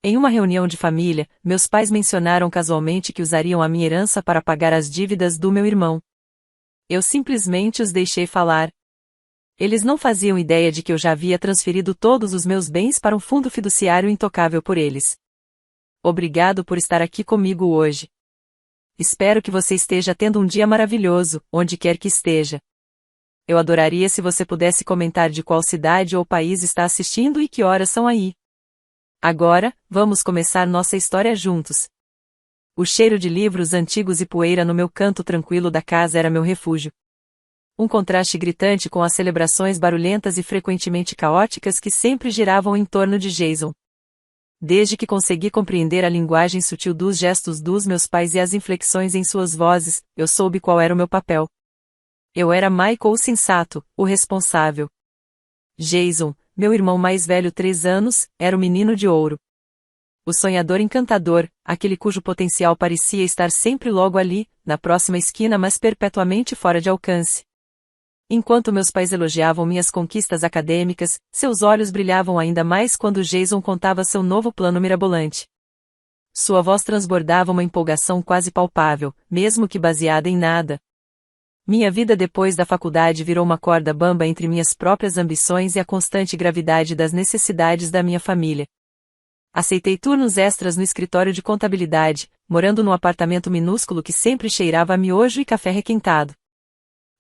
Em uma reunião de família, meus pais mencionaram casualmente que usariam a minha herança para pagar as dívidas do meu irmão. Eu simplesmente os deixei falar. Eles não faziam ideia de que eu já havia transferido todos os meus bens para um fundo fiduciário intocável por eles. Obrigado por estar aqui comigo hoje. Espero que você esteja tendo um dia maravilhoso, onde quer que esteja. Eu adoraria se você pudesse comentar de qual cidade ou país está assistindo e que horas são aí. Agora, vamos começar nossa história juntos. O cheiro de livros antigos e poeira no meu canto tranquilo da casa era meu refúgio. Um contraste gritante com as celebrações barulhentas e frequentemente caóticas que sempre giravam em torno de Jason. Desde que consegui compreender a linguagem sutil dos gestos dos meus pais e as inflexões em suas vozes, eu soube qual era o meu papel. Eu era Michael o sensato, o responsável. Jason, meu irmão mais velho 3 anos, era o menino de ouro. O sonhador encantador, aquele cujo potencial parecia estar sempre logo ali, na próxima esquina mas perpetuamente fora de alcance. Enquanto meus pais elogiavam minhas conquistas acadêmicas, seus olhos brilhavam ainda mais quando Jason contava seu novo plano mirabolante. Sua voz transbordava uma empolgação quase palpável, mesmo que baseada em nada. Minha vida depois da faculdade virou uma corda bamba entre minhas próprias ambições e a constante gravidade das necessidades da minha família. Aceitei turnos extras no escritório de contabilidade, morando num apartamento minúsculo que sempre cheirava a miojo e café requentado.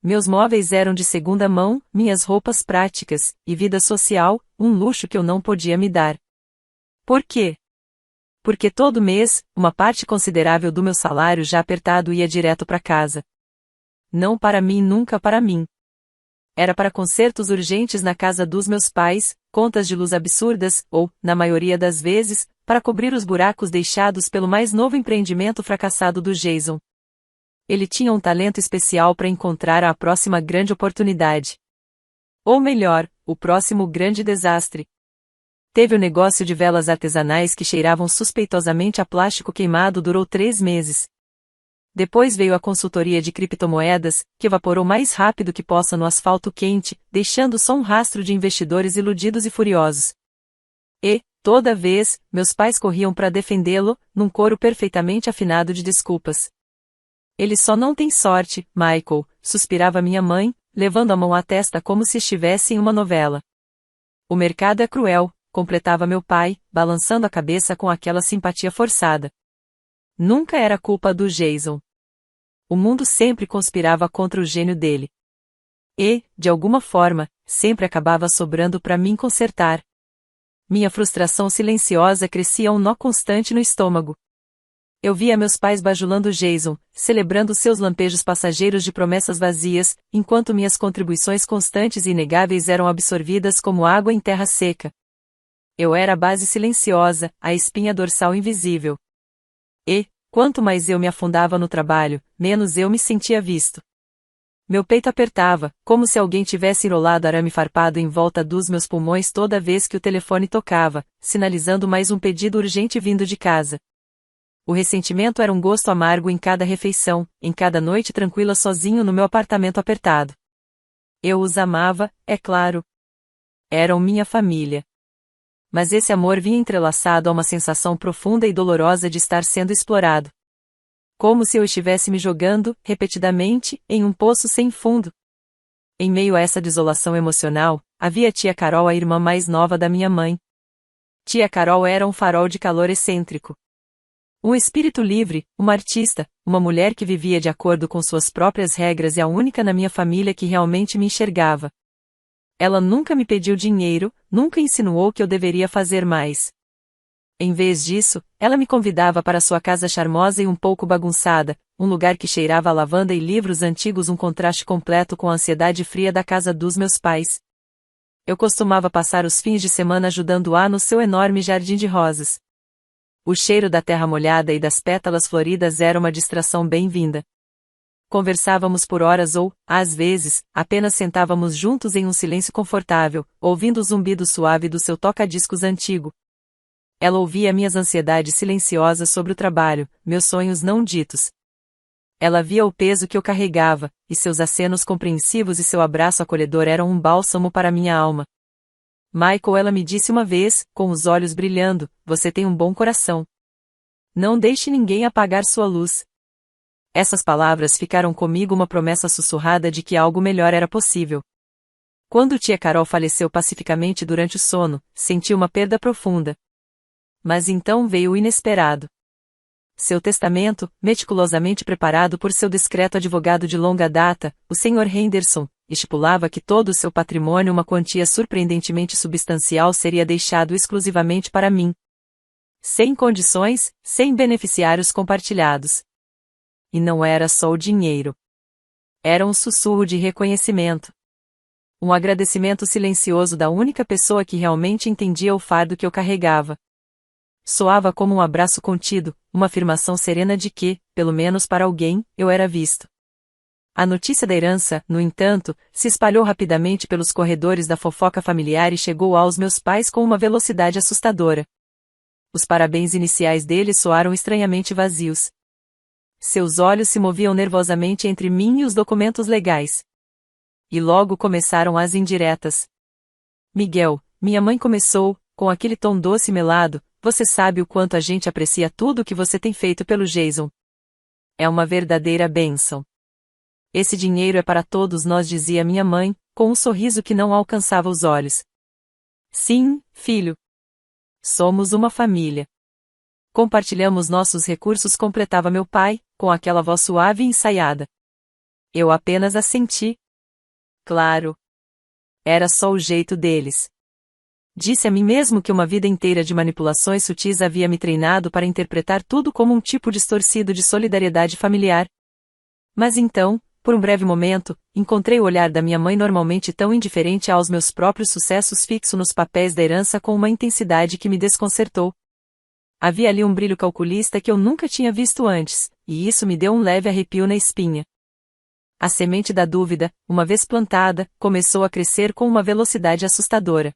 Meus móveis eram de segunda mão, minhas roupas práticas, e vida social, um luxo que eu não podia me dar. Por quê? Porque todo mês, uma parte considerável do meu salário já apertado ia direto para casa. Não para mim, nunca para mim. Era para consertos urgentes na casa dos meus pais, contas de luz absurdas, ou, na maioria das vezes, para cobrir os buracos deixados pelo mais novo empreendimento fracassado do Jason. Ele tinha um talento especial para encontrar a próxima grande oportunidade. Ou melhor, o próximo grande desastre. Teve o negócio de velas artesanais que cheiravam suspeitosamente a plástico queimado durou 3 meses. Depois veio a consultoria de criptomoedas, que evaporou mais rápido que poça no asfalto quente, deixando só um rastro de investidores iludidos e furiosos. E, toda vez, meus pais corriam para defendê-lo, num coro perfeitamente afinado de desculpas. Ele só não tem sorte, Michael, suspirava minha mãe, levando a mão à testa como se estivesse em uma novela. O mercado é cruel, completava meu pai, balançando a cabeça com aquela simpatia forçada. Nunca era culpa do Jason. O mundo sempre conspirava contra o gênio dele. E, de alguma forma, sempre acabava sobrando para mim consertar. Minha frustração silenciosa crescia um nó constante no estômago. Eu via meus pais bajulando Jason, celebrando seus lampejos passageiros de promessas vazias, enquanto minhas contribuições constantes e inegáveis eram absorvidas como água em terra seca. Eu era a base silenciosa, a espinha dorsal invisível. E, quanto mais eu me afundava no trabalho, menos eu me sentia visto. Meu peito apertava, como se alguém tivesse enrolado arame farpado em volta dos meus pulmões toda vez que o telefone tocava, sinalizando mais um pedido urgente vindo de casa. O ressentimento era um gosto amargo em cada refeição, em cada noite tranquila sozinho no meu apartamento apertado. Eu os amava, é claro. Eram minha família. Mas esse amor vinha entrelaçado a uma sensação profunda e dolorosa de estar sendo explorado. Como se eu estivesse me jogando, repetidamente, em um poço sem fundo. Em meio a essa desolação emocional, havia tia Carol, a irmã mais nova da minha mãe. Tia Carol era um farol de calor excêntrico. Um espírito livre, uma artista, uma mulher que vivia de acordo com suas próprias regras e a única na minha família que realmente me enxergava. Ela nunca me pediu dinheiro, nunca insinuou que eu deveria fazer mais. Em vez disso, ela me convidava para sua casa charmosa e um pouco bagunçada, um lugar que cheirava a lavanda e livros antigos, um contraste completo com a ansiedade fria da casa dos meus pais. Eu costumava passar os fins de semana ajudando-a no seu enorme jardim de rosas. O cheiro da terra molhada e das pétalas floridas era uma distração bem-vinda. Conversávamos por horas ou, às vezes, apenas sentávamos juntos em um silêncio confortável, ouvindo o zumbido suave do seu toca-discos antigo. Ela ouvia minhas ansiedades silenciosas sobre o trabalho, meus sonhos não ditos. Ela via o peso que eu carregava, e seus acenos compreensivos e seu abraço acolhedor eram um bálsamo para minha alma. Michael, ela me disse uma vez, com os olhos brilhando, você tem um bom coração. Não deixe ninguém apagar sua luz. Essas palavras ficaram comigo uma promessa sussurrada de que algo melhor era possível. Quando tia Carol faleceu pacificamente durante o sono, senti uma perda profunda. Mas então veio o inesperado. Seu testamento, meticulosamente preparado por seu discreto advogado de longa data, o Sr. Henderson, estipulava que todo o seu patrimônio, uma quantia surpreendentemente substancial, seria deixado exclusivamente para mim. Sem condições, sem beneficiários compartilhados. E não era só o dinheiro. Era um sussurro de reconhecimento. Um agradecimento silencioso da única pessoa que realmente entendia o fardo que eu carregava. Soava como um abraço contido, uma afirmação serena de que, pelo menos para alguém, eu era visto. A notícia da herança, no entanto, se espalhou rapidamente pelos corredores da fofoca familiar e chegou aos meus pais com uma velocidade assustadora. Os parabéns iniciais deles soaram estranhamente vazios. Seus olhos se moviam nervosamente entre mim e os documentos legais. E logo começaram as indiretas. Miguel, minha mãe começou, com aquele tom doce e melado, você sabe o quanto a gente aprecia tudo o que você tem feito pelo Jason. É uma verdadeira bênção. Esse dinheiro é para todos nós, dizia minha mãe, com um sorriso que não alcançava os olhos. Sim, filho. Somos uma família. Compartilhamos nossos recursos, completava meu pai, com aquela voz suave e ensaiada. Eu apenas assenti. Claro. Era só o jeito deles. Disse a mim mesmo que uma vida inteira de manipulações sutis havia me treinado para interpretar tudo como um tipo distorcido de solidariedade familiar. Mas então, por um breve momento, encontrei o olhar da minha mãe, normalmente tão indiferente aos meus próprios sucessos, fixo nos papéis da herança com uma intensidade que me desconcertou. Havia ali um brilho calculista que eu nunca tinha visto antes, e isso me deu um leve arrepio na espinha. A semente da dúvida, uma vez plantada, começou a crescer com uma velocidade assustadora.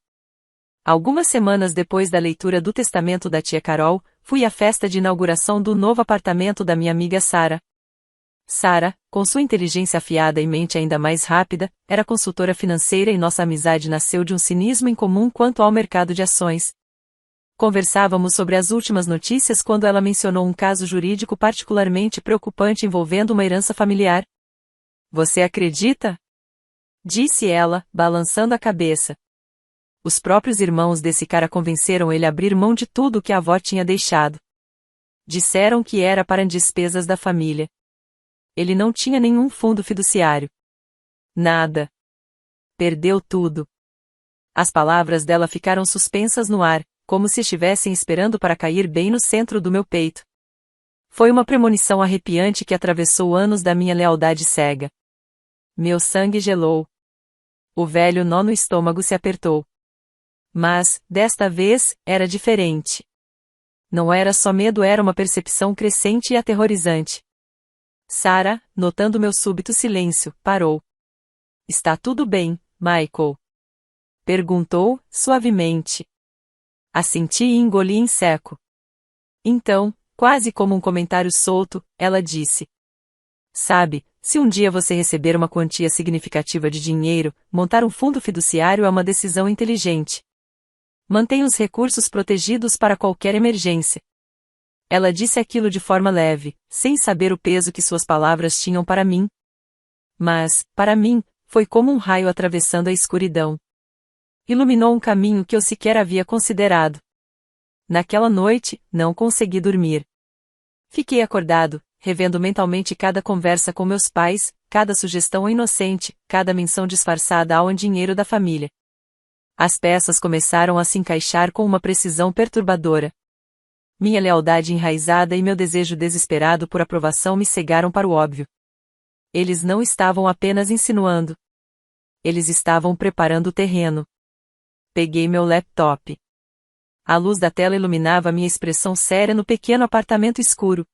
Algumas semanas depois da leitura do testamento da tia Carol, fui à festa de inauguração do novo apartamento da minha amiga Sara. Sara, com sua inteligência afiada e mente ainda mais rápida, era consultora financeira e nossa amizade nasceu de um cinismo em comum quanto ao mercado de ações. Conversávamos sobre as últimas notícias quando ela mencionou um caso jurídico particularmente preocupante envolvendo uma herança familiar. Você acredita? Disse ela, balançando a cabeça. Os próprios irmãos desse cara convenceram ele a abrir mão de tudo o que a avó tinha deixado. Disseram que era para despesas da família. Ele não tinha nenhum fundo fiduciário. Nada. Perdeu tudo. As palavras dela ficaram suspensas no ar, como se estivessem esperando para cair bem no centro do meu peito. Foi uma premonição arrepiante que atravessou anos da minha lealdade cega. Meu sangue gelou. O velho nó no estômago se apertou. Mas, desta vez, era diferente. Não era só medo, era uma percepção crescente e aterrorizante. Sara, notando meu súbito silêncio, parou. Está tudo bem, Michael? Perguntou, suavemente. Assenti e engoli em seco. Então, quase como um comentário solto, ela disse. Sabe, se um dia você receber uma quantia significativa de dinheiro, montar um fundo fiduciário é uma decisão inteligente. Mantenha os recursos protegidos para qualquer emergência. Ela disse aquilo de forma leve, sem saber o peso que suas palavras tinham para mim. Mas, para mim, foi como um raio atravessando a escuridão. Iluminou um caminho que eu sequer havia considerado. Naquela noite, não consegui dormir. Fiquei acordado, revendo mentalmente cada conversa com meus pais, cada sugestão inocente, cada menção disfarçada ao dinheiro da família. As peças começaram a se encaixar com uma precisão perturbadora. Minha lealdade enraizada e meu desejo desesperado por aprovação me cegaram para o óbvio. Eles não estavam apenas insinuando. Eles estavam preparando o terreno. Peguei meu laptop. A luz da tela iluminava minha expressão séria no pequeno apartamento escuro.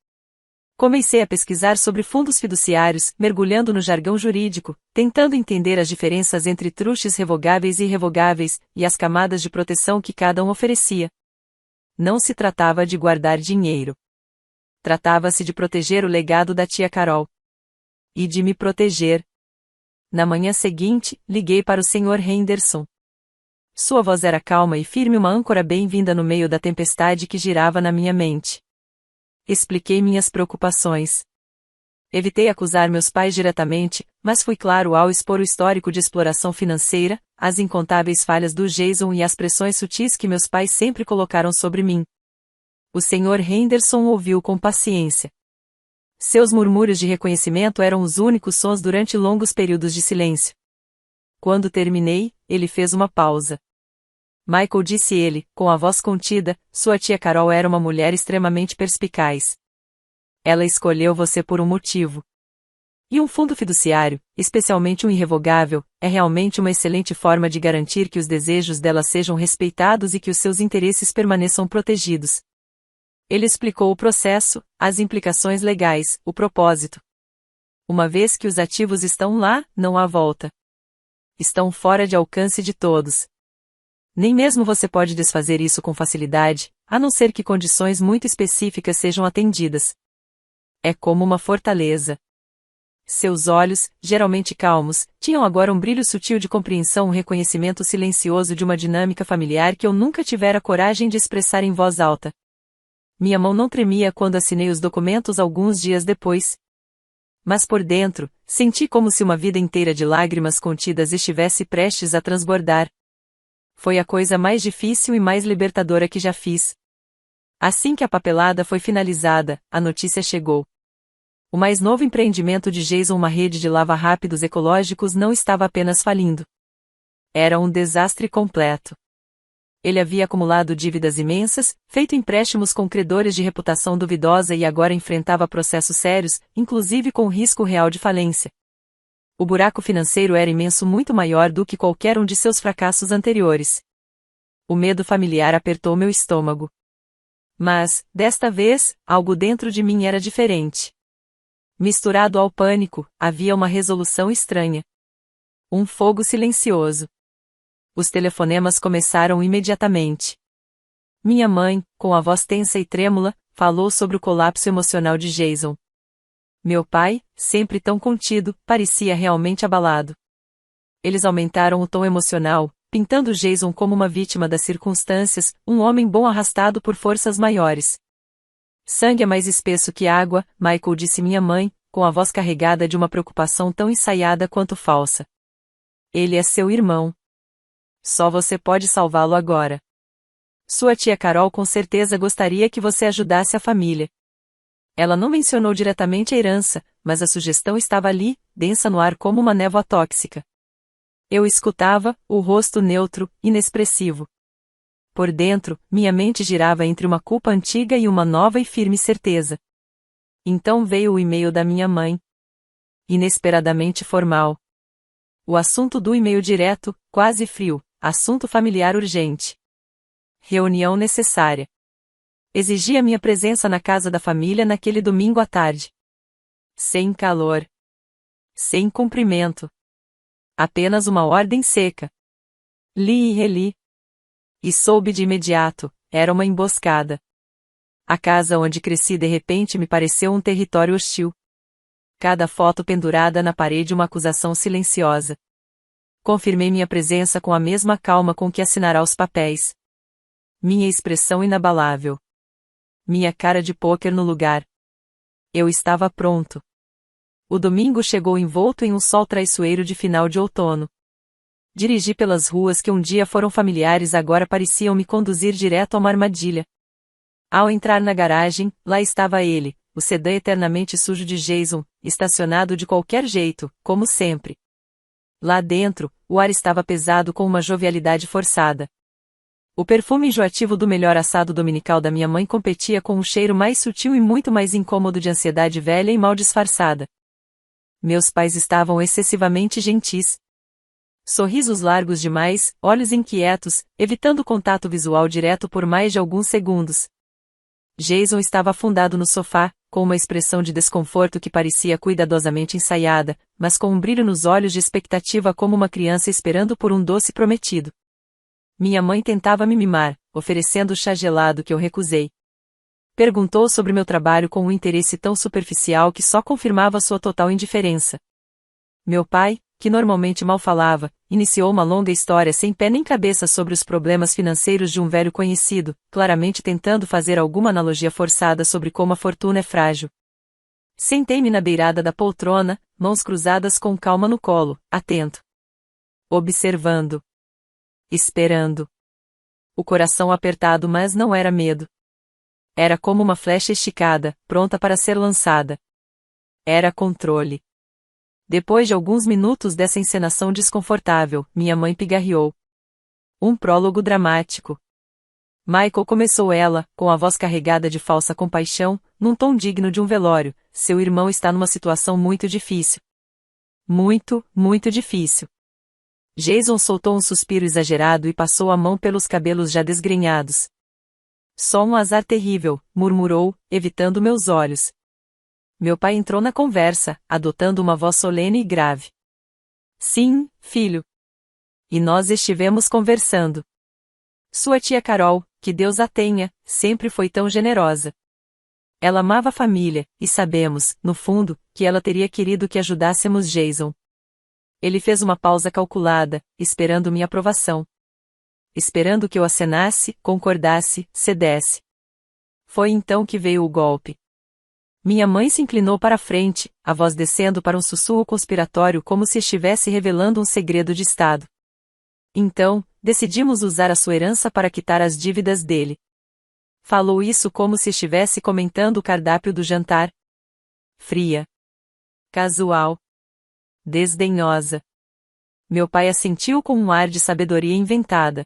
Comecei a pesquisar sobre fundos fiduciários, mergulhando no jargão jurídico, tentando entender as diferenças entre trustes revogáveis e irrevogáveis, e as camadas de proteção que cada um oferecia. Não se tratava de guardar dinheiro. Tratava-se de proteger o legado da tia Carol. E de me proteger. Na manhã seguinte, liguei para o Sr. Henderson. Sua voz era calma e firme, uma âncora bem-vinda no meio da tempestade que girava na minha mente. Expliquei minhas preocupações. Evitei acusar meus pais diretamente, mas fui claro ao expor o histórico de exploração financeira, as incontáveis falhas do Jason e as pressões sutis que meus pais sempre colocaram sobre mim. O Sr. Henderson ouviu com paciência. Seus murmúrios de reconhecimento eram os únicos sons durante longos períodos de silêncio. Quando terminei, ele fez uma pausa. Michael, disse ele, com a voz contida, sua tia Carol era uma mulher extremamente perspicaz. Ela escolheu você por um motivo. E um fundo fiduciário, especialmente um irrevogável, é realmente uma excelente forma de garantir que os desejos dela sejam respeitados e que os seus interesses permaneçam protegidos. Ele explicou o processo, as implicações legais, o propósito. Uma vez que os ativos estão lá, não há volta. Estão fora de alcance de todos. Nem mesmo você pode desfazer isso com facilidade, a não ser que condições muito específicas sejam atendidas. É como uma fortaleza. Seus olhos, geralmente calmos, tinham agora um brilho sutil de compreensão, um reconhecimento silencioso de uma dinâmica familiar que eu nunca tivera coragem de expressar em voz alta. Minha mão não tremia quando assinei os documentos alguns dias depois. Mas por dentro, senti como se uma vida inteira de lágrimas contidas estivesse prestes a transbordar. Foi a coisa mais difícil e mais libertadora que já fiz. Assim que a papelada foi finalizada, a notícia chegou. O mais novo empreendimento de Jason, uma rede de lava-rápidos ecológicos, não estava apenas falindo. Era um desastre completo. Ele havia acumulado dívidas imensas, feito empréstimos com credores de reputação duvidosa e agora enfrentava processos sérios, inclusive com risco real de falência. O buraco financeiro era imenso, muito maior do que qualquer um de seus fracassos anteriores. O medo familiar apertou meu estômago. Mas, desta vez, algo dentro de mim era diferente. Misturado ao pânico, havia uma resolução estranha. Um fogo silencioso. Os telefonemas começaram imediatamente. Minha mãe, com a voz tensa e trêmula, falou sobre o colapso emocional de Jason. Meu pai, sempre tão contido, parecia realmente abalado. Eles aumentaram o tom emocional, pintando Jason como uma vítima das circunstâncias, um homem bom arrastado por forças maiores. Sangue é mais espesso que água, Michael, disse minha mãe, com a voz carregada de uma preocupação tão ensaiada quanto falsa. Ele é seu irmão. Só você pode salvá-lo agora. Sua tia Carol com certeza gostaria que você ajudasse a família. Ela não mencionou diretamente a herança, mas a sugestão estava ali, densa no ar como uma névoa tóxica. Eu escutava, o rosto neutro, inexpressivo. Por dentro, minha mente girava entre uma culpa antiga e uma nova e firme certeza. Então veio o e-mail da minha mãe. Inesperadamente formal. O assunto do e-mail direto, quase frio, assunto familiar urgente. Reunião necessária. Exigia minha presença na casa da família naquele domingo à tarde. Sem calor. Sem cumprimento. Apenas uma ordem seca. Li e reli. E soube de imediato, era uma emboscada. A casa onde cresci de repente me pareceu um território hostil. Cada foto pendurada na parede, uma acusação silenciosa. Confirmei minha presença com a mesma calma com que assinará os papéis. Minha expressão inabalável. Minha cara de pôquer no lugar. Eu estava pronto. O domingo chegou envolto em um sol traiçoeiro de final de outono. Dirigi pelas ruas que um dia foram familiares, agora pareciam me conduzir direto a uma armadilha. Ao entrar na garagem, lá estava ele, o sedã eternamente sujo de Jason, estacionado de qualquer jeito, como sempre. Lá dentro, o ar estava pesado com uma jovialidade forçada. O perfume enjoativo do melhor assado dominical da minha mãe competia com um cheiro mais sutil e muito mais incômodo de ansiedade velha e mal disfarçada. Meus pais estavam excessivamente gentis. Sorrisos largos demais, olhos inquietos, evitando contato visual direto por mais de alguns segundos. Jason estava afundado no sofá, com uma expressão de desconforto que parecia cuidadosamente ensaiada, mas com um brilho nos olhos de expectativa como uma criança esperando por um doce prometido. Minha mãe tentava me mimar, oferecendo chá gelado que eu recusei. Perguntou sobre meu trabalho com um interesse tão superficial que só confirmava sua total indiferença. Meu pai, que normalmente mal falava, iniciou uma longa história sem pé nem cabeça sobre os problemas financeiros de um velho conhecido, claramente tentando fazer alguma analogia forçada sobre como a fortuna é frágil. Sentei-me na beirada da poltrona, mãos cruzadas com calma no colo, atento. Observando. Esperando. O coração apertado, mas não era medo. Era como uma flecha esticada, pronta para ser lançada. Era controle. Depois de alguns minutos dessa encenação desconfortável, minha mãe pigarreou. Um prólogo dramático. Michael, começou ela, com a voz carregada de falsa compaixão, num tom digno de um velório. Seu irmão está numa situação muito difícil. Muito, muito difícil. Jason soltou um suspiro exagerado e passou a mão pelos cabelos já desgrenhados. Só um azar terrível, murmurou, evitando meus olhos. Meu pai entrou na conversa, adotando uma voz solene e grave. Sim, filho. E nós estivemos conversando. Sua tia Carol, que Deus a tenha, sempre foi tão generosa. Ela amava a família, e sabemos, no fundo, que ela teria querido que ajudássemos Jason. Ele fez uma pausa calculada, esperando minha aprovação. Esperando que eu acenasse, concordasse, cedesse. Foi então que veio o golpe. Minha mãe se inclinou para a frente, a voz descendo para um sussurro conspiratório como se estivesse revelando um segredo de Estado. Então, decidimos usar a sua herança para quitar as dívidas dele. Falou isso como se estivesse comentando o cardápio do jantar. Fria. Casual. Desdenhosa. Meu pai assentiu com um ar de sabedoria inventada.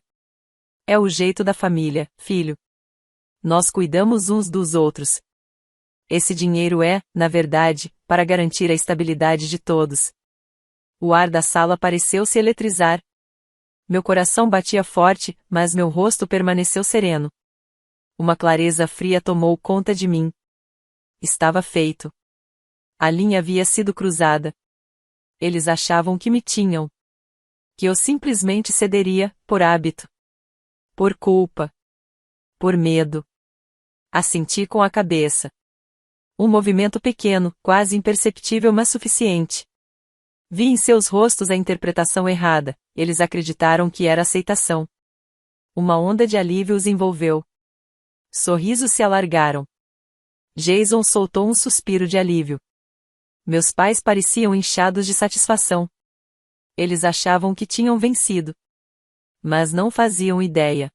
É o jeito da família, filho. Nós cuidamos uns dos outros. Esse dinheiro é, na verdade, para garantir a estabilidade de todos. O ar da sala pareceu se eletrizar. Meu coração batia forte, mas meu rosto permaneceu sereno. Uma clareza fria tomou conta de mim. Estava feito. A linha havia sido cruzada. Eles achavam que me tinham. Que eu simplesmente cederia, por hábito. Por culpa. Por medo. Assenti com a cabeça. Um movimento pequeno, quase imperceptível, mas suficiente. Vi em seus rostos a interpretação errada, eles acreditaram que era aceitação. Uma onda de alívio os envolveu. Sorrisos se alargaram. Jason soltou um suspiro de alívio. Meus pais pareciam inchados de satisfação. Eles achavam que tinham vencido. Mas não faziam ideia.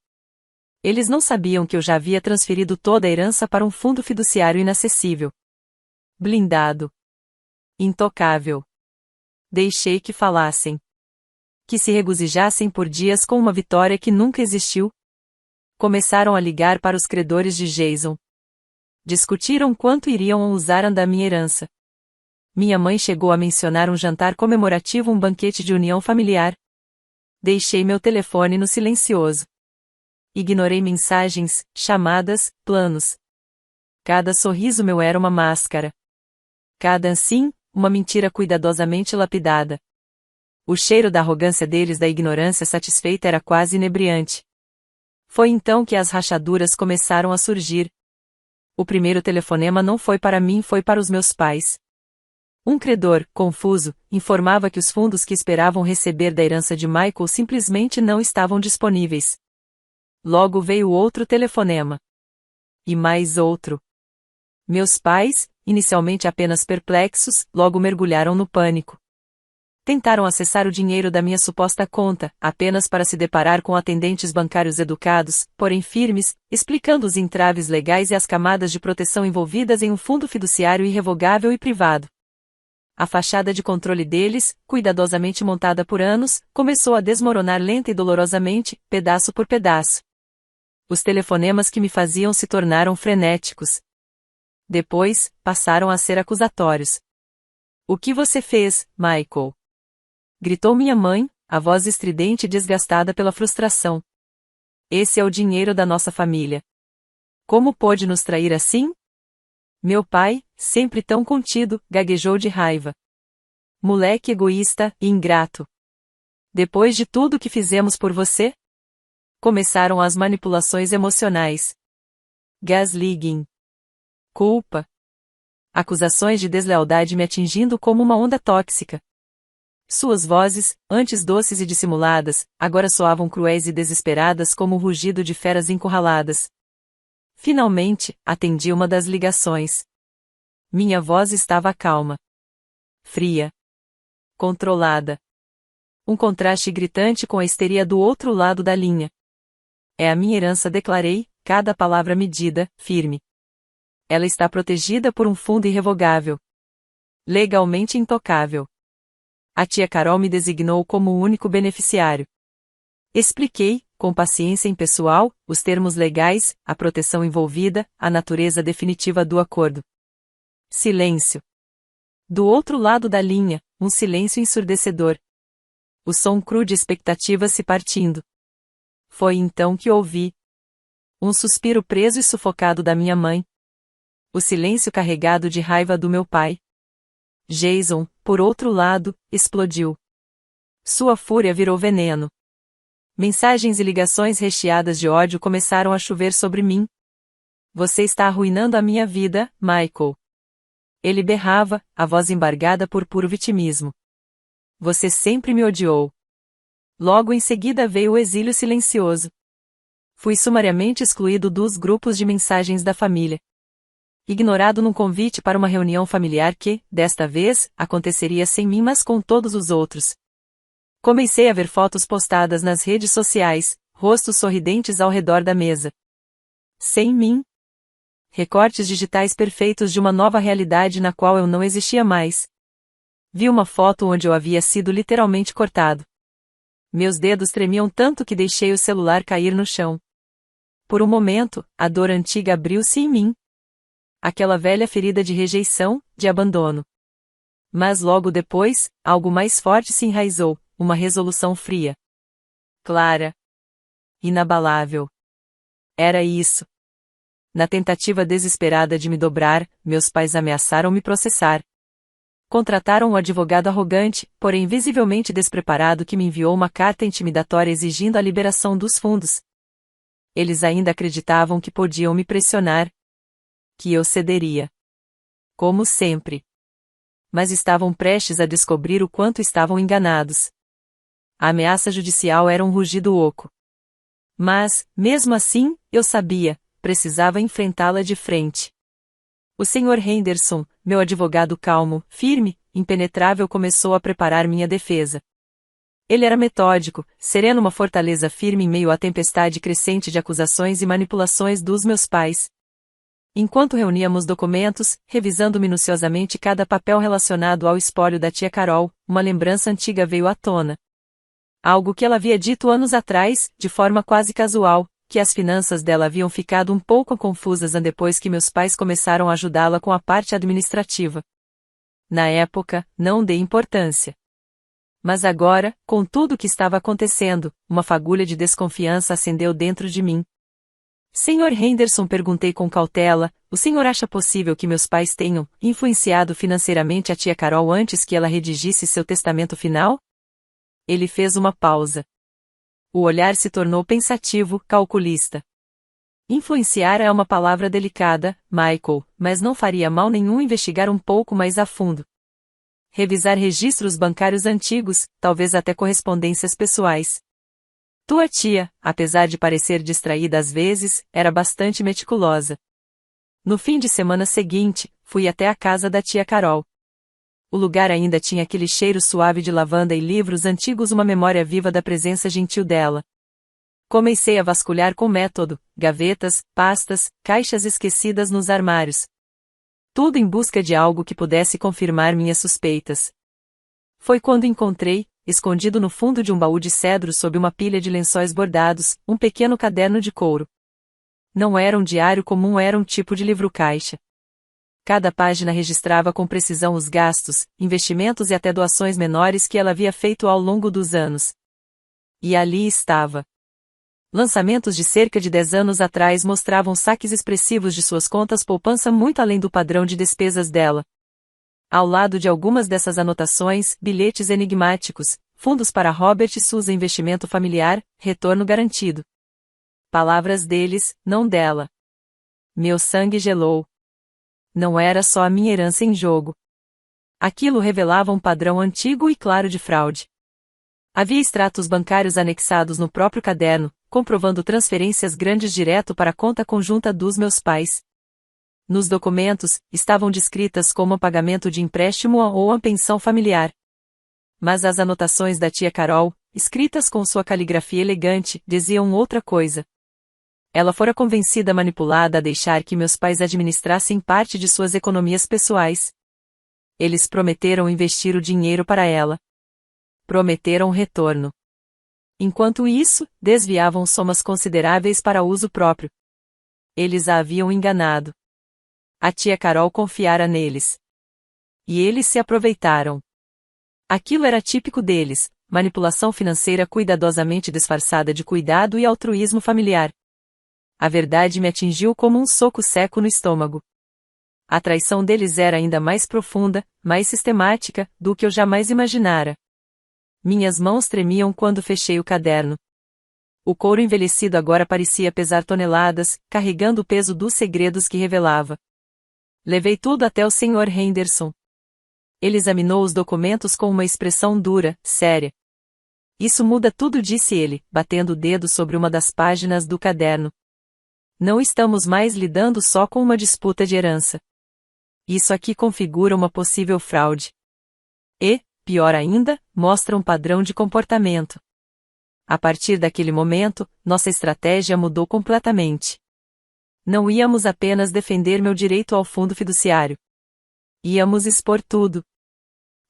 Eles não sabiam que eu já havia transferido toda a herança para um fundo fiduciário inacessível. Blindado. Intocável. Deixei que falassem. Que se regozijassem por dias com uma vitória que nunca existiu. Começaram a ligar para os credores de Jason. Discutiram quanto iriam usar da minha herança. Minha mãe chegou a mencionar um jantar comemorativo, um banquete de união familiar. Deixei meu telefone no silencioso. Ignorei mensagens, chamadas, planos. Cada sorriso meu era uma máscara. Cada sim, uma mentira cuidadosamente lapidada. O cheiro da arrogância deles, da ignorância satisfeita, era quase inebriante. Foi então que as rachaduras começaram a surgir. O primeiro telefonema não foi para mim, foi para os meus pais. Um credor, confuso, informava que os fundos que esperavam receber da herança de Michael simplesmente não estavam disponíveis. Logo veio outro telefonema. E mais outro. Meus pais, inicialmente apenas perplexos, logo mergulharam no pânico. Tentaram acessar o dinheiro da minha suposta conta, apenas para se deparar com atendentes bancários educados, porém firmes, explicando os entraves legais e as camadas de proteção envolvidas em um fundo fiduciário irrevogável e privado. A fachada de controle deles, cuidadosamente montada por anos, começou a desmoronar lenta e dolorosamente, pedaço por pedaço. Os telefonemas que me faziam se tornaram frenéticos. Depois, passaram a ser acusatórios. O que você fez, Michael? Gritou minha mãe, a voz estridente e desgastada pela frustração. Esse é o dinheiro da nossa família. Como pôde nos trair assim? Meu pai, sempre tão contido, gaguejou de raiva. Moleque egoísta e ingrato. Depois de tudo que fizemos por você? Começaram as manipulações emocionais. Gaslighting. Culpa. Acusações de deslealdade me atingindo como uma onda tóxica. Suas vozes, antes doces e dissimuladas, agora soavam cruéis e desesperadas como o rugido de feras encurraladas. Finalmente, atendi uma das ligações. Minha voz estava calma, fria, controlada. Um contraste gritante com a histeria do outro lado da linha. É a minha herança, declarei, cada palavra medida, firme. Ela está protegida por um fundo irrevogável. Legalmente intocável. A tia Carol me designou como o único beneficiário. Expliquei, com paciência impessoal, os termos legais, a proteção envolvida, a natureza definitiva do acordo. Silêncio. Do outro lado da linha, um silêncio ensurdecedor. O som cru de expectativa se partindo. Foi então que ouvi um suspiro preso e sufocado da minha mãe. O silêncio carregado de raiva do meu pai. Jason, por outro lado, explodiu. Sua fúria virou veneno. Mensagens e ligações recheadas de ódio começaram a chover sobre mim. Você está arruinando a minha vida, Michael. Ele berrava, a voz embargada por puro vitimismo. Você sempre me odiou. Logo em seguida veio o exílio silencioso. Fui sumariamente excluído dos grupos de mensagens da família. Ignorado num convite para uma reunião familiar que, desta vez, aconteceria sem mim mas com todos os outros. Comecei a ver fotos postadas nas redes sociais, rostos sorridentes ao redor da mesa. Sem mim. Recortes digitais perfeitos de uma nova realidade na qual eu não existia mais. Vi uma foto onde eu havia sido literalmente cortado. Meus dedos tremiam tanto que deixei o celular cair no chão. Por um momento, a dor antiga abriu-se em mim. Aquela velha ferida de rejeição, de abandono. Mas logo depois, algo mais forte se enraizou, uma resolução fria. Clara. Inabalável. Era isso. Na tentativa desesperada de me dobrar, meus pais ameaçaram me processar. Contrataram um advogado arrogante, porém visivelmente despreparado que me enviou uma carta intimidatória exigindo a liberação dos fundos. Eles ainda acreditavam que podiam me pressionar. Que eu cederia. Como sempre. Mas estavam prestes a descobrir o quanto estavam enganados. A ameaça judicial era um rugido oco. Mas, mesmo assim, eu sabia, precisava enfrentá-la de frente. O Sr. Henderson, meu advogado calmo, firme, impenetrável, começou a preparar minha defesa. Ele era metódico, sereno, uma fortaleza firme em meio à tempestade crescente de acusações e manipulações dos meus pais. Enquanto reuníamos documentos, revisando minuciosamente cada papel relacionado ao espólio da tia Carol, uma lembrança antiga veio à tona. Algo que ela havia dito anos atrás, de forma quase casual, que as finanças dela haviam ficado um pouco confusas depois que meus pais começaram a ajudá-la com a parte administrativa. Na época, não dei importância. Mas agora, com tudo o que estava acontecendo, uma fagulha de desconfiança acendeu dentro de mim. Sr. Henderson, perguntei com cautela, o senhor acha possível que meus pais tenham influenciado financeiramente a tia Carol antes que ela redigisse seu testamento final? Ele fez uma pausa. O olhar se tornou pensativo, calculista. Influenciar é uma palavra delicada, Michael, mas não faria mal nenhum investigar um pouco mais a fundo. Revisar registros bancários antigos, talvez até correspondências pessoais. Tua tia, apesar de parecer distraída às vezes, era bastante meticulosa. No fim de semana seguinte, fui até a casa da tia Carol. O lugar ainda tinha aquele cheiro suave de lavanda e livros antigos, uma memória viva da presença gentil dela. Comecei a vasculhar com método, gavetas, pastas, caixas esquecidas nos armários. Tudo em busca de algo que pudesse confirmar minhas suspeitas. Foi quando encontrei, escondido no fundo de um baú de cedro sob uma pilha de lençóis bordados, um pequeno caderno de couro. Não era um diário comum, era um tipo de livro-caixa. Cada página registrava com precisão os gastos, investimentos e até doações menores que ela havia feito ao longo dos anos. E ali estava. Lançamentos de cerca de 10 anos atrás mostravam saques expressivos de suas contas poupança muito além do padrão de despesas dela. Ao lado de algumas dessas anotações, bilhetes enigmáticos, fundos para Robert e Susan, investimento familiar, retorno garantido. Palavras deles, não dela. Meu sangue gelou. Não era só a minha herança em jogo. Aquilo revelava um padrão antigo e claro de fraude. Havia extratos bancários anexados no próprio caderno, comprovando transferências grandes direto para a conta conjunta dos meus pais. Nos documentos, estavam descritas como pagamento de empréstimo ou a pensão familiar. Mas as anotações da tia Carol, escritas com sua caligrafia elegante, diziam outra coisa. Ela fora convencida manipulada a deixar que meus pais administrassem parte de suas economias pessoais. Eles prometeram investir o dinheiro para ela. Prometeram retorno. Enquanto isso, desviavam somas consideráveis para uso próprio. Eles a haviam enganado. A tia Carol confiara neles. E eles se aproveitaram. Aquilo era típico deles, manipulação financeira cuidadosamente disfarçada de cuidado e altruísmo familiar. A verdade me atingiu como um soco seco no estômago. A traição deles era ainda mais profunda, mais sistemática, do que eu jamais imaginara. Minhas mãos tremiam quando fechei o caderno. O couro envelhecido agora parecia pesar toneladas, carregando o peso dos segredos que revelava. Levei tudo até o Sr. Henderson. Ele examinou os documentos com uma expressão dura, séria. Isso muda tudo, disse ele, batendo o dedo sobre uma das páginas do caderno. Não estamos mais lidando só com uma disputa de herança. Isso aqui configura uma possível fraude. E, pior ainda, mostra um padrão de comportamento. A partir daquele momento, nossa estratégia mudou completamente. Não íamos apenas defender meu direito ao fundo fiduciário. Íamos expor tudo.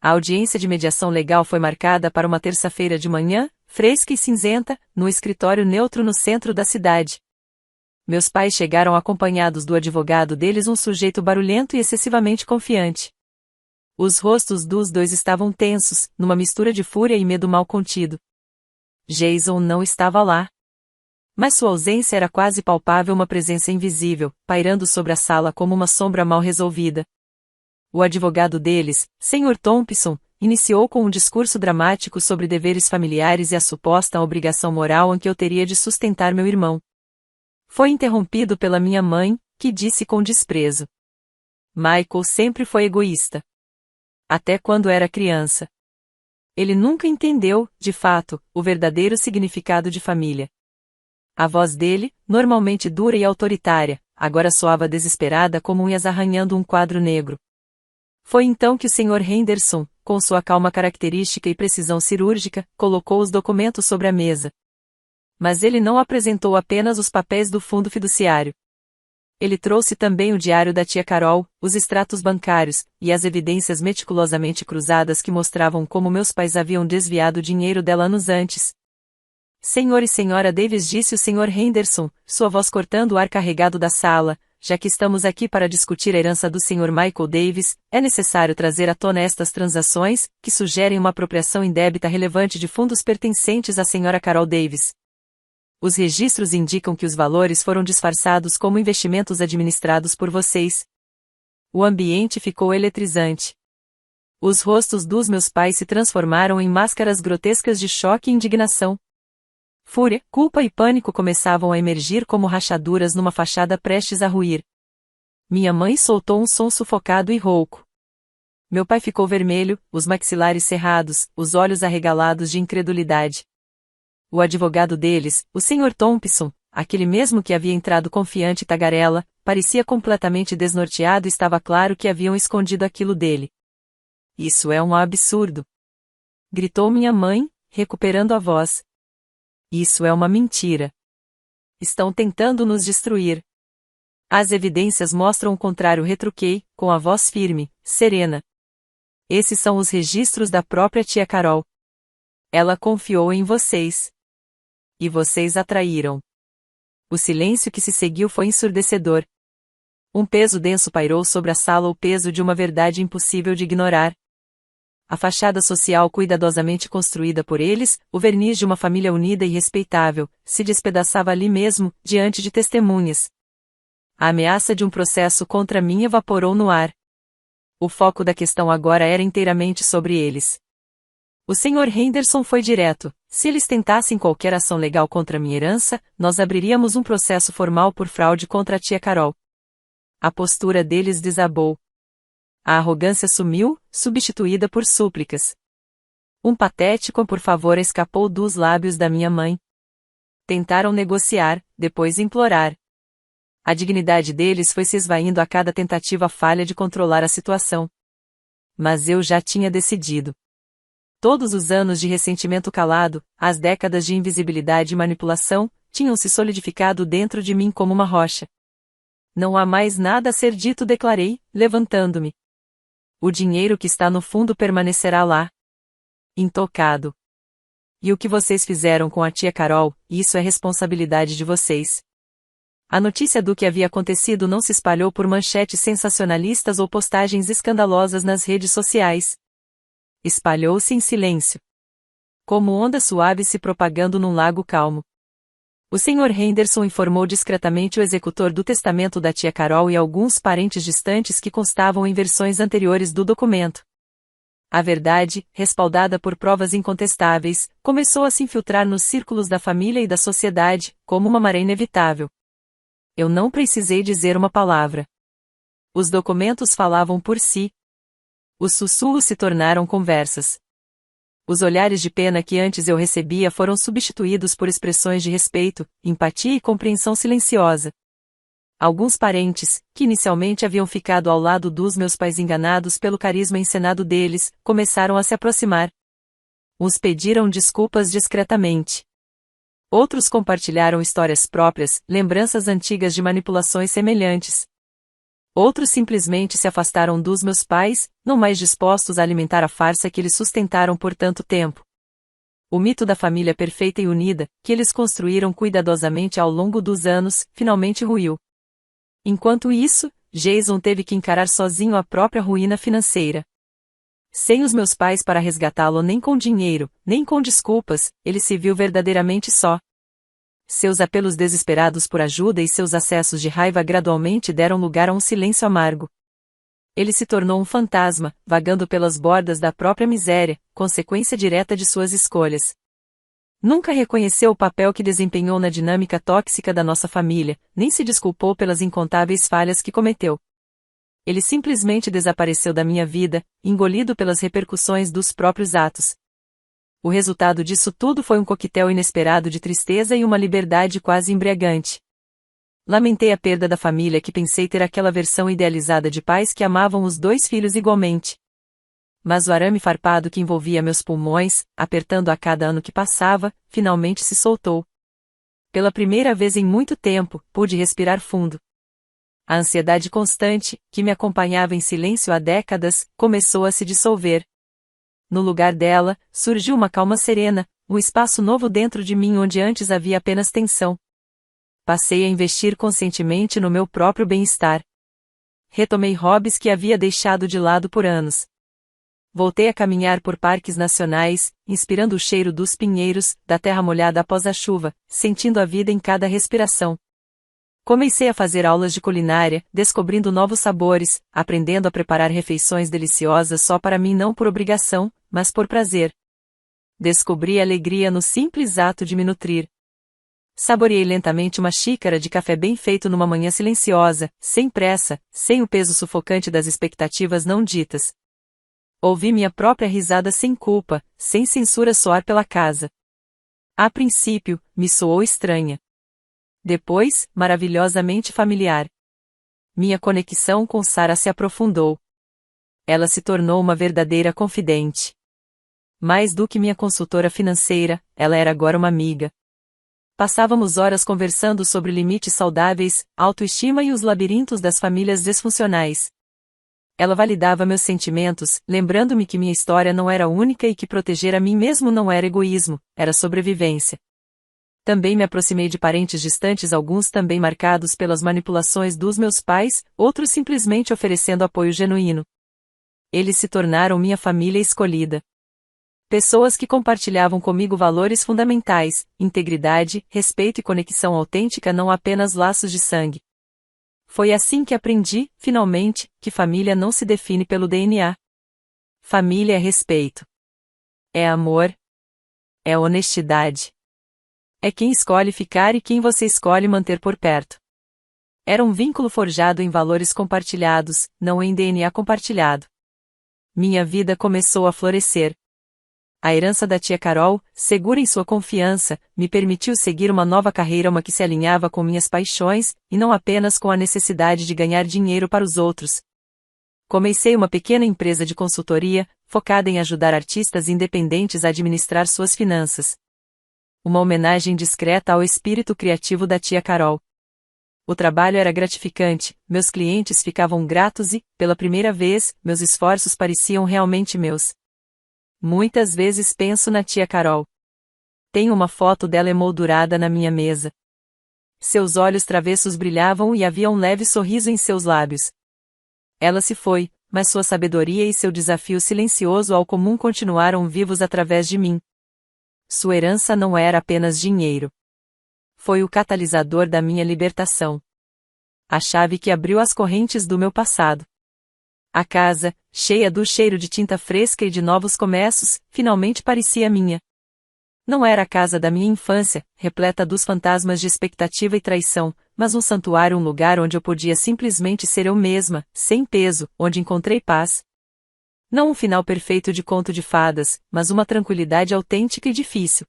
A audiência de mediação legal foi marcada para uma terça-feira de manhã, fresca e cinzenta, no escritório neutro no centro da cidade. Meus pais chegaram acompanhados do advogado deles, um sujeito barulhento e excessivamente confiante. Os rostos dos dois estavam tensos, numa mistura de fúria e medo mal contido. Jason não estava lá. Mas sua ausência era quase palpável, uma presença invisível, pairando sobre a sala como uma sombra mal resolvida. O advogado deles, Sr. Thompson, iniciou com um discurso dramático sobre deveres familiares e a suposta obrigação moral em que eu teria de sustentar meu irmão. Foi interrompido pela minha mãe, que disse com desprezo: Michael sempre foi egoísta. Até quando era criança. Ele nunca entendeu, de fato, o verdadeiro significado de família. A voz dele, normalmente dura e autoritária, agora soava desesperada como unhas arranhando um quadro negro. Foi então que o Sr. Henderson, com sua calma característica e precisão cirúrgica, colocou os documentos sobre a mesa. Mas ele não apresentou apenas os papéis do fundo fiduciário. Ele trouxe também o diário da tia Carol, os extratos bancários, e as evidências meticulosamente cruzadas que mostravam como meus pais haviam desviado o dinheiro dela anos antes. Senhor e senhora Davis, disse o Sr. Henderson, sua voz cortando o ar carregado da sala, já que estamos aqui para discutir a herança do Sr. Michael Davis, é necessário trazer à tona estas transações, que sugerem uma apropriação indébita relevante de fundos pertencentes à Sra. Carol Davis. Os registros indicam que os valores foram disfarçados como investimentos administrados por vocês. O ambiente ficou eletrizante. Os rostos dos meus pais se transformaram em máscaras grotescas de choque e indignação. Fúria, culpa e pânico começavam a emergir como rachaduras numa fachada prestes a ruir. Minha mãe soltou um som sufocado e rouco. Meu pai ficou vermelho, os maxilares cerrados, os olhos arregalados de incredulidade. O advogado deles, o Sr. Thompson, aquele mesmo que havia entrado confiante e tagarela, parecia completamente desnorteado e estava claro que haviam escondido aquilo dele. Isso é um absurdo! Gritou minha mãe, recuperando a voz. Isso é uma mentira. Estão tentando nos destruir. As evidências mostram o contrário, retruquei, com a voz firme, serena. Esses são os registros da própria tia Carol. Ela confiou em vocês. E vocês a traíram. O silêncio que se seguiu foi ensurdecedor. Um peso denso pairou sobre a sala, o peso de uma verdade impossível de ignorar. A fachada social cuidadosamente construída por eles, o verniz de uma família unida e respeitável, se despedaçava ali mesmo, diante de testemunhas. A ameaça de um processo contra mim evaporou no ar. O foco da questão agora era inteiramente sobre eles. O Sr. Henderson foi direto: se eles tentassem qualquer ação legal contra minha herança, nós abriríamos um processo formal por fraude contra a tia Carol. A postura deles desabou. A arrogância sumiu, substituída por súplicas. Um patético por favor escapou dos lábios da minha mãe. Tentaram negociar, depois implorar. A dignidade deles foi se esvaindo a cada tentativa falha de controlar a situação. Mas eu já tinha decidido. Todos os anos de ressentimento calado, as décadas de invisibilidade e manipulação, tinham se solidificado dentro de mim como uma rocha. Não há mais nada a ser dito, declarei, levantando-me. O dinheiro que está no fundo permanecerá lá. Intocado. E o que vocês fizeram com a tia Carol, isso é responsabilidade de vocês. A notícia do que havia acontecido não se espalhou por manchetes sensacionalistas ou postagens escandalosas nas redes sociais. Espalhou-se em silêncio. Como onda suave se propagando num lago calmo. O Sr. Henderson informou discretamente o executor do testamento da tia Carol e alguns parentes distantes que constavam em versões anteriores do documento. A verdade, respaldada por provas incontestáveis, começou a se infiltrar nos círculos da família e da sociedade, como uma maré inevitável. Eu não precisei dizer uma palavra. Os documentos falavam por si. Os sussurros se tornaram conversas. Os olhares de pena que antes eu recebia foram substituídos por expressões de respeito, empatia e compreensão silenciosa. Alguns parentes, que inicialmente haviam ficado ao lado dos meus pais enganados pelo carisma encenado deles, começaram a se aproximar. Uns pediram desculpas discretamente. Outros compartilharam histórias próprias, lembranças antigas de manipulações semelhantes. Outros simplesmente se afastaram dos meus pais, não mais dispostos a alimentar a farsa que eles sustentaram por tanto tempo. O mito da família perfeita e unida, que eles construíram cuidadosamente ao longo dos anos, finalmente ruiu. Enquanto isso, Jason teve que encarar sozinho a própria ruína financeira. Sem os meus pais para resgatá-lo nem com dinheiro, nem com desculpas, ele se viu verdadeiramente só. Seus apelos desesperados por ajuda e seus acessos de raiva gradualmente deram lugar a um silêncio amargo. Ele se tornou um fantasma, vagando pelas bordas da própria miséria, consequência direta de suas escolhas. Nunca reconheceu o papel que desempenhou na dinâmica tóxica da nossa família, nem se desculpou pelas incontáveis falhas que cometeu. Ele simplesmente desapareceu da minha vida, engolido pelas repercussões dos próprios atos. O resultado disso tudo foi um coquetel inesperado de tristeza e uma liberdade quase embriagante. Lamentei a perda da família que pensei ter aquela versão idealizada de pais que amavam os dois filhos igualmente. Mas o arame farpado que envolvia meus pulmões, apertando a cada ano que passava, finalmente se soltou. Pela primeira vez em muito tempo, pude respirar fundo. A ansiedade constante, que me acompanhava em silêncio há décadas, começou a se dissolver. No lugar dela, surgiu uma calma serena, um espaço novo dentro de mim onde antes havia apenas tensão. Passei a investir conscientemente no meu próprio bem-estar. Retomei hobbies que havia deixado de lado por anos. Voltei a caminhar por parques nacionais, inspirando o cheiro dos pinheiros, da terra molhada após a chuva, sentindo a vida em cada respiração. Comecei a fazer aulas de culinária, descobrindo novos sabores, aprendendo a preparar refeições deliciosas só para mim não por obrigação, mas por prazer. Descobri alegria no simples ato de me nutrir. Saboreei lentamente uma xícara de café bem feito numa manhã silenciosa, sem pressa, sem o peso sufocante das expectativas não ditas. Ouvi minha própria risada sem culpa, sem censura soar pela casa. A princípio, me soou estranha. Depois, maravilhosamente familiar. Minha conexão com Sarah se aprofundou. Ela se tornou uma verdadeira confidente. Mais do que minha consultora financeira, ela era agora uma amiga. Passávamos horas conversando sobre limites saudáveis, autoestima e os labirintos das famílias disfuncionais. Ela validava meus sentimentos, lembrando-me que minha história não era única e que proteger a mim mesmo não era egoísmo, era sobrevivência. Também me aproximei de parentes distantes, alguns também marcados pelas manipulações dos meus pais, outros simplesmente oferecendo apoio genuíno. Eles se tornaram minha família escolhida. Pessoas que compartilhavam comigo valores fundamentais, integridade, respeito e conexão autêntica, não apenas laços de sangue. Foi assim que aprendi, finalmente, que família não se define pelo DNA. Família é respeito. É amor. É honestidade. É quem escolhe ficar e quem você escolhe manter por perto. Era um vínculo forjado em valores compartilhados, não em DNA compartilhado. Minha vida começou a florescer. A herança da tia Carol, segura em sua confiança, me permitiu seguir uma nova carreira, uma que se alinhava com minhas paixões, e não apenas com a necessidade de ganhar dinheiro para os outros. Comecei uma pequena empresa de consultoria, focada em ajudar artistas independentes a administrar suas finanças. Uma homenagem discreta ao espírito criativo da tia Carol. O trabalho era gratificante, meus clientes ficavam gratos e, pela primeira vez, meus esforços pareciam realmente meus. Muitas vezes penso na tia Carol. Tenho uma foto dela emoldurada na minha mesa. Seus olhos travessos brilhavam e havia um leve sorriso em seus lábios. Ela se foi, mas sua sabedoria e seu desafio silencioso ao comum continuaram vivos através de mim. Sua herança não era apenas dinheiro. Foi o catalisador da minha libertação. A chave que abriu as correntes do meu passado. A casa, cheia do cheiro de tinta fresca e de novos começos, finalmente parecia minha. Não era a casa da minha infância, repleta dos fantasmas de expectativa e traição, mas um santuário, um lugar onde eu podia simplesmente ser eu mesma, sem peso, onde encontrei paz. Não um final perfeito de conto de fadas, mas uma tranquilidade autêntica e difícil.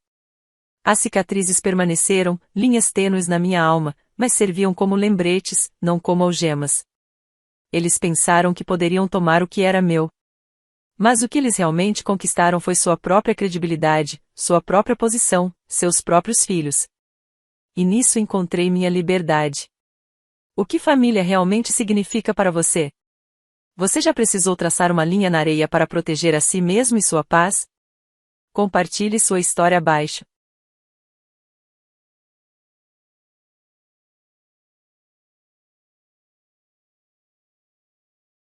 As cicatrizes permaneceram, linhas tênues na minha alma, mas serviam como lembretes, não como algemas. Eles pensaram que poderiam tomar o que era meu. Mas o que eles realmente conquistaram foi sua própria credibilidade, sua própria posição, seus próprios filhos. E nisso encontrei minha liberdade. O que família realmente significa para você? Você já precisou traçar uma linha na areia para proteger a si mesmo e sua paz? Compartilhe sua história abaixo.